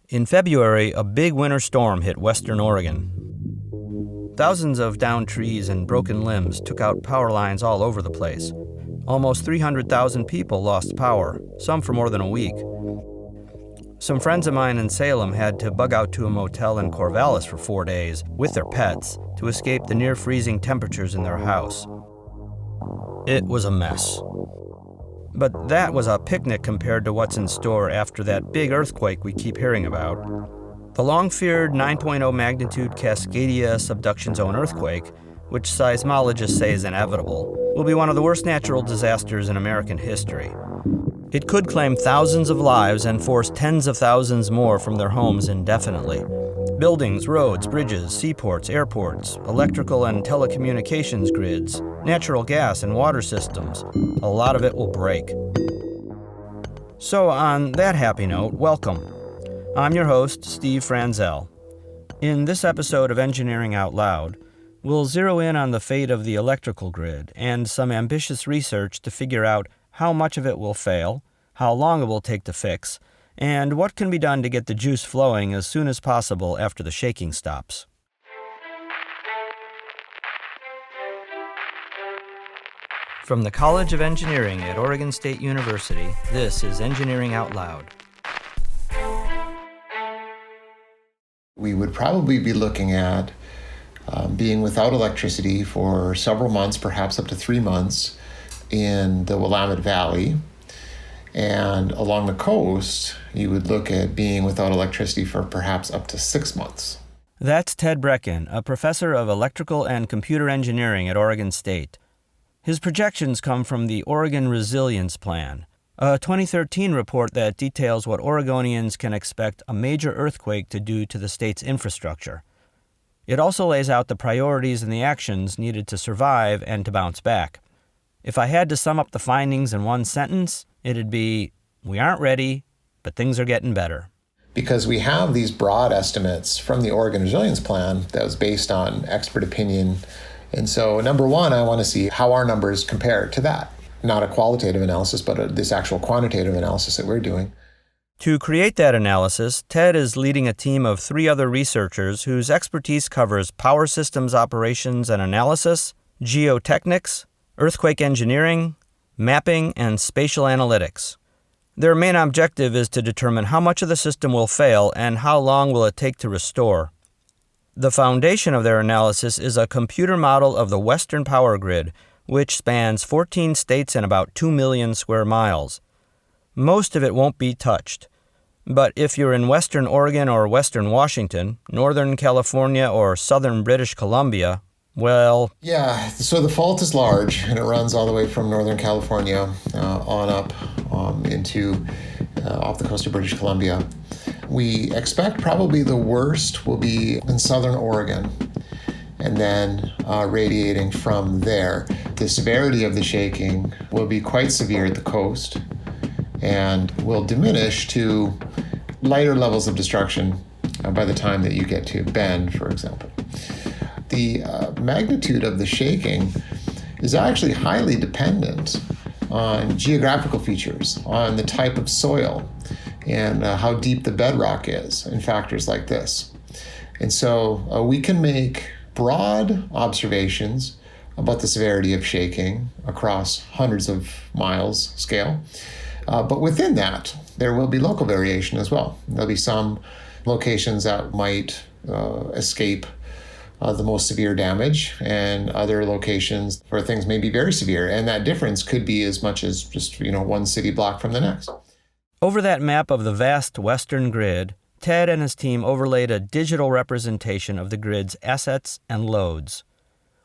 In February, a big winter storm hit western Oregon. Thousands of downed trees and broken limbs took out power lines all over the place. Almost 300,000 people lost power, some for more than a week. Some friends of mine in Salem had to bug out to a motel in Corvallis for 4 days with their pets to escape the near-freezing temperatures in their house. It was a mess. But that was a picnic compared to what's in store after that big earthquake we keep hearing about. The long-feared 9.0 magnitude Cascadia subduction zone earthquake, which seismologists say is inevitable, will be one of the worst natural disasters in American history. It could claim thousands of lives and force tens of thousands more from their homes indefinitely. Buildings, roads, bridges, seaports, airports, electrical and telecommunications grids, natural gas and water systems, a lot of it will break. So on that happy note, welcome. I'm your host, Steve Franzel. In this episode of Engineering Out Loud, we'll zero in on the fate of the electrical grid and some ambitious research to figure out how much of it will fail, how long it will take to fix, and what can be done to get the juice flowing as soon as possible after the shaking stops. From the College of Engineering at Oregon State University, this is Engineering Out Loud. We would probably be looking at being without electricity for several months, perhaps up to 3 months, in the Willamette Valley. And along the coast, you would look at being without electricity for perhaps up to 6 months. That's Ted Brekken, a professor of electrical and computer engineering at Oregon State. His projections come from the Oregon Resilience Plan, a 2013 report that details what Oregonians can expect a major earthquake to do to the state's infrastructure. It also lays out the priorities and the actions needed to survive and to bounce back. If I had to sum up the findings in one sentence, it'd be, we aren't ready, but things are getting better. Because we have these broad estimates from the Oregon Resilience Plan that was based on expert opinion. And so, number one, I want to see how our numbers compare to that. Not a qualitative analysis, but this actual quantitative analysis that we're doing. To create that analysis, Ted is leading a team of 3 other researchers whose expertise covers power systems operations and analysis, geotechnics, earthquake engineering, mapping, and spatial analytics. Their main objective is to determine how much of the system will fail and how long will it take to restore. The foundation of their analysis is a computer model of the Western power grid, which spans 14 states and about 2 million square miles. Most of it won't be touched. But if you're in Western Oregon or Western Washington, Northern California or Southern British Columbia, well... Yeah, so the fault is large, and it runs all the way from Northern California on up into off the coast of British Columbia. We expect probably the worst will be in Southern Oregon, and then radiating from there. The severity of the shaking will be quite severe at the coast and will diminish to lighter levels of destruction by the time that you get to Bend, for example. The magnitude of the shaking is actually highly dependent on geographical features, on the type of soil, and how deep the bedrock is, and factors like this. And so we can make broad observations about the severity of shaking across hundreds of miles scale. But within that, there will be local variation as well. There'll be some locations that might escape the most severe damage, and other locations where things may be very severe. And that difference could be as much as just, one city block from the next. Over that map of the vast western grid, Ted and his team overlaid a digital representation of the grid's assets and loads.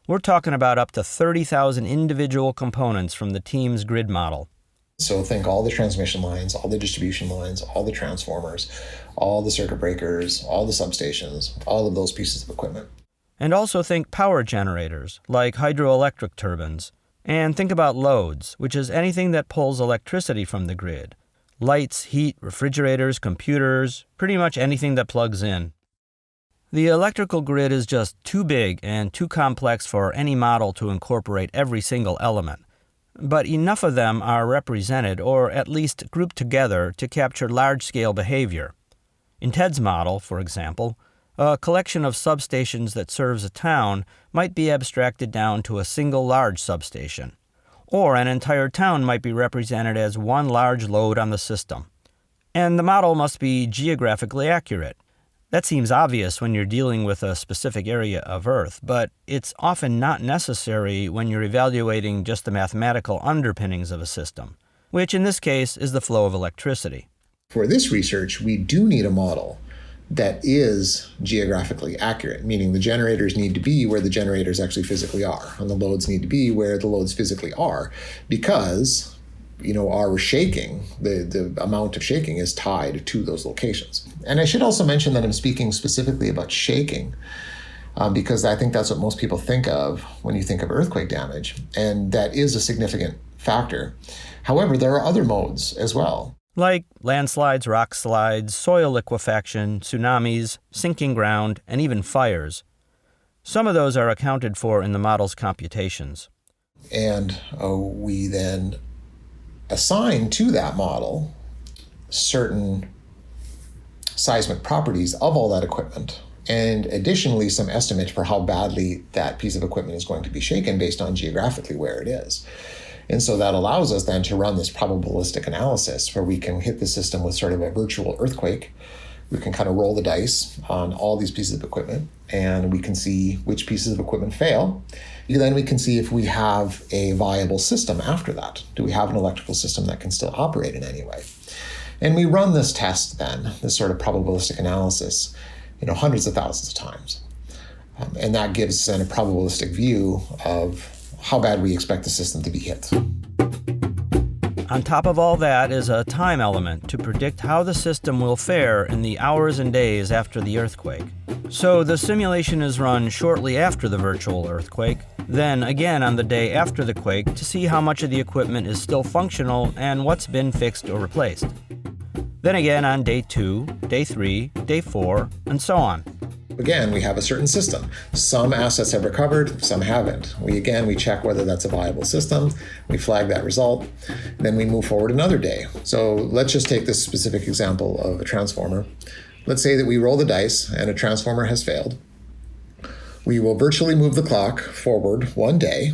We're talking about up to 30,000 individual components from the team's grid model. So think all the transmission lines, all the distribution lines, all the transformers, all the circuit breakers, all the substations, all of those pieces of equipment. And also think power generators, like hydroelectric turbines. And think about loads, which is anything that pulls electricity from the grid. Lights, heat, refrigerators, computers, pretty much anything that plugs in. The electrical grid is just too big and too complex for any model to incorporate every single element. But enough of them are represented, or at least grouped together, to capture large-scale behavior. In Ted's model, for example, a collection of substations that serves a town might be abstracted down to a single large substation, or an entire town might be represented as one large load on the system. And the model must be geographically accurate. That seems obvious when you're dealing with a specific area of Earth, but it's often not necessary when you're evaluating just the mathematical underpinnings of a system, which in this case is the flow of electricity. For this research, we do need a model that is geographically accurate, meaning the generators need to be where the generators actually physically are, and the loads need to be where the loads physically are, because our shaking, the amount of shaking is tied to those locations. And I should also mention that I'm speaking specifically about shaking, because I think that's what most people think of when you think of earthquake damage, and that is a significant factor. However, there are other modes as well. Like landslides, rock slides, soil liquefaction, tsunamis, sinking ground, and even fires. Some of those are accounted for in the model's computations. And we then assign to that model certain seismic properties of all that equipment, and additionally some estimate for how badly that piece of equipment is going to be shaken based on geographically where it is. And so that allows us then to run this probabilistic analysis where we can hit the system with sort of a virtual earthquake. We can kind of roll the dice on all these pieces of equipment, and we can see which pieces of equipment fail. Then we can see if we have a viable system after that. Do we have an electrical system that can still operate in any way? And we run this test then, this sort of probabilistic analysis, hundreds of thousands of times. And that gives us then a probabilistic view of how bad we expect the system to be hit. On top of all that is a time element to predict how the system will fare in the hours and days after the earthquake. So the simulation is run shortly after the virtual earthquake, then again on the day after the quake to see how much of the equipment is still functional and what's been fixed or replaced. Then again on day 2, day 3, day 4, and so on. Again, we have a certain system. Some assets have recovered, some haven't. We check whether that's a viable system. We flag that result. Then we move forward another day. So let's just take this specific example of a transformer. Let's say that we roll the dice and a transformer has failed. We will virtually move the clock forward one day.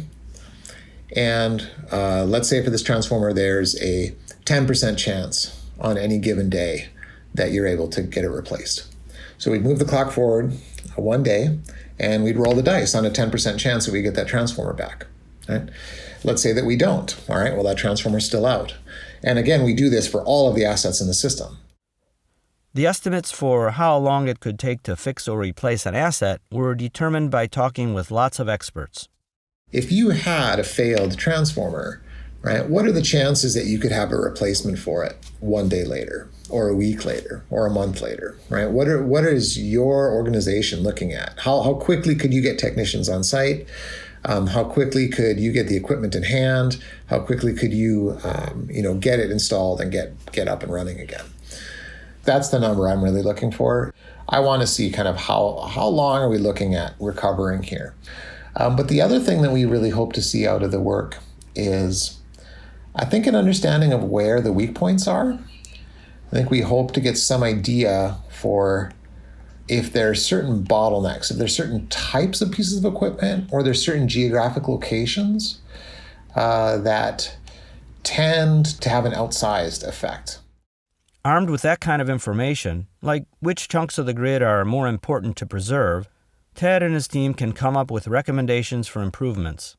And let's say for this transformer, there's a 10% chance on any given day that you're able to get it replaced. So we'd move the clock forward one day, and we'd roll the dice on a 10% chance that we get that transformer back. Right? Let's say that we don't. All right, well, that transformer's still out. And again, we do this for all of the assets in the system. The estimates for how long it could take to fix or replace an asset were determined by talking with lots of experts. If you had a failed transformer, right, what are the chances that you could have a replacement for it one day later, or a week later, or a month later, right? What is your organization looking at? How quickly could you get technicians on site? How quickly could you get the equipment in hand? How quickly could you, get it installed and get up and running again? That's the number I'm really looking for. I want to see kind of how long are we looking at recovering here. But the other thing that we really hope to see out of the work is, I think, an understanding of where the weak points are. I think we hope to get some idea for if there are certain bottlenecks, if there's certain types of pieces of equipment, or there's certain geographic locations that tend to have an outsized effect. Armed with that kind of information, like which chunks of the grid are more important to preserve, Ted and his team can come up with recommendations for improvements.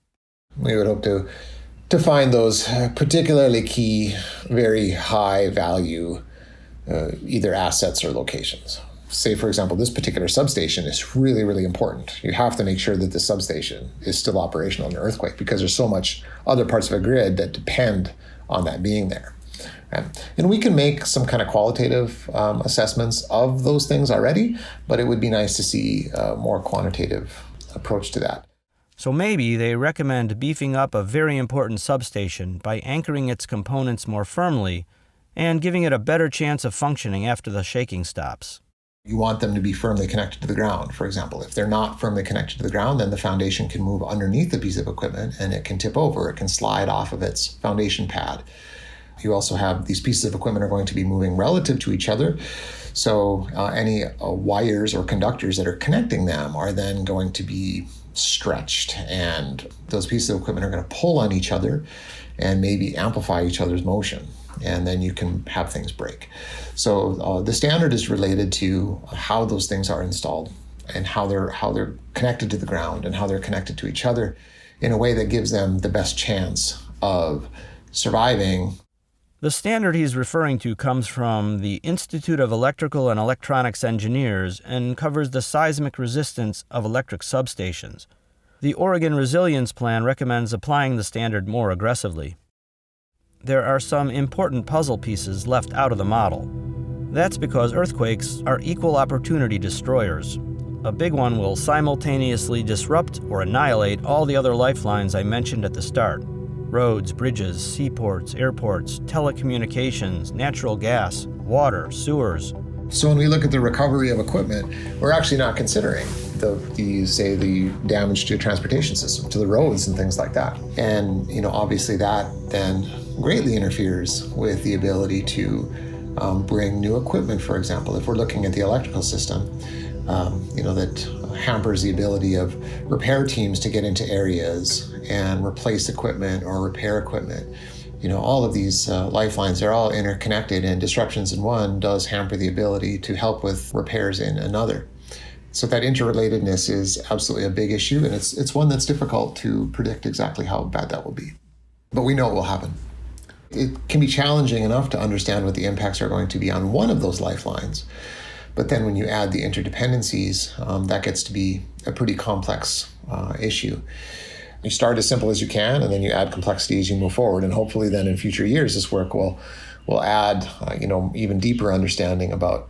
We would hope to find those particularly key, very high value, either assets or locations. Say, for example, this particular substation is really, really important. You have to make sure that the substation is still operational in an earthquake, because there's so much other parts of a grid that depend on that being there. And we can make some kind of qualitative assessments of those things already, but it would be nice to see a more quantitative approach to that. So maybe they recommend beefing up a very important substation by anchoring its components more firmly and giving it a better chance of functioning after the shaking stops. You want them to be firmly connected to the ground, for example. If they're not firmly connected to the ground, then the foundation can move underneath the piece of equipment and it can tip over. It can slide off of its foundation pad. You also have these pieces of equipment are going to be moving relative to each other. So any wires or conductors that are connecting them are then going to be stretched, and those pieces of equipment are going to pull on each other and maybe amplify each other's motion, and then you can have things break. So the standard is related to how those things are installed and how they're connected to the ground and how they're connected to each other in a way that gives them the best chance of surviving. The standard he's referring to comes from the Institute of Electrical and Electronics Engineers and covers the seismic resistance of electric substations. The Oregon Resilience Plan recommends applying the standard more aggressively. There are some important puzzle pieces left out of the model. That's because earthquakes are equal opportunity destroyers. A big one will simultaneously disrupt or annihilate all the other lifelines I mentioned at the start. Roads, bridges, seaports, airports, telecommunications, natural gas, water, sewers. So when we look at the recovery of equipment, we're actually not considering the damage to transportation system, to the roads and things like that. And obviously that then greatly interferes with the ability to bring new equipment, for example. If we're looking at the electrical system, that hampers the ability of repair teams to get into areas and replace equipment or repair equipment. All of these lifelines are all interconnected, and disruptions in one does hamper the ability to help with repairs in another. So that interrelatedness is absolutely a big issue, and it's one that's difficult to predict exactly how bad that will be. But we know it will happen. It can be challenging enough to understand what the impacts are going to be on one of those lifelines. But then when you add the interdependencies, that gets to be a pretty complex issue. You start as simple as you can, and then you add complexity as you move forward. And hopefully then in future years, this work will add even deeper understanding about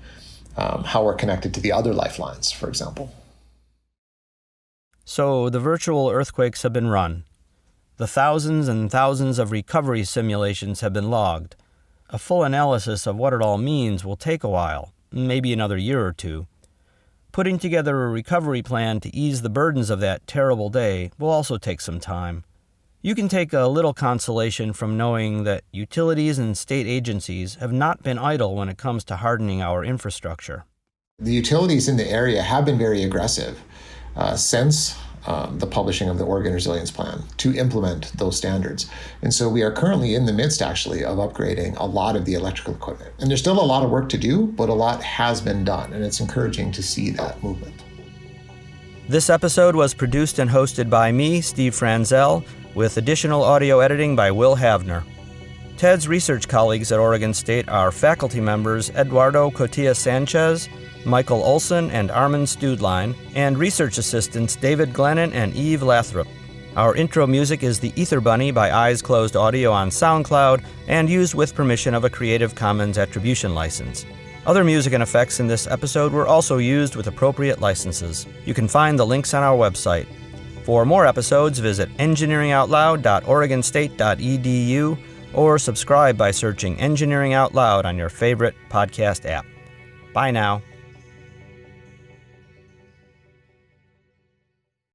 how we're connected to the other lifelines, for example. So the virtual earthquakes have been run. The thousands and thousands of recovery simulations have been logged. A full analysis of what it all means will take a while, maybe another year or two. Putting together a recovery plan to ease the burdens of that terrible day will also take some time. You can take a little consolation from knowing that utilities and state agencies have not been idle when it comes to hardening our infrastructure. The utilities in the area have been very aggressive since the publishing of the Oregon Resilience Plan to implement those standards. And so we are currently in the midst, actually, of upgrading a lot of the electrical equipment. And there's still a lot of work to do, but a lot has been done, and it's encouraging to see that movement. This episode was produced and hosted by me, Steve Franzel, with additional audio editing by Will Havner. Ted's research colleagues at Oregon State are faculty members Eduardo Cotilla Sanchez, Michael Olson, and Armand Studline, and research assistants David Glennon and Eve Lathrop. Our intro music is The Ether Bunny by Eyes Closed Audio on SoundCloud and used with permission of a Creative Commons Attribution license. Other music and effects in this episode were also used with appropriate licenses. You can find the links on our website. For more episodes, visit engineeringoutloud.oregonstate.edu or subscribe by searching Engineering Out Loud on your favorite podcast app. Bye now.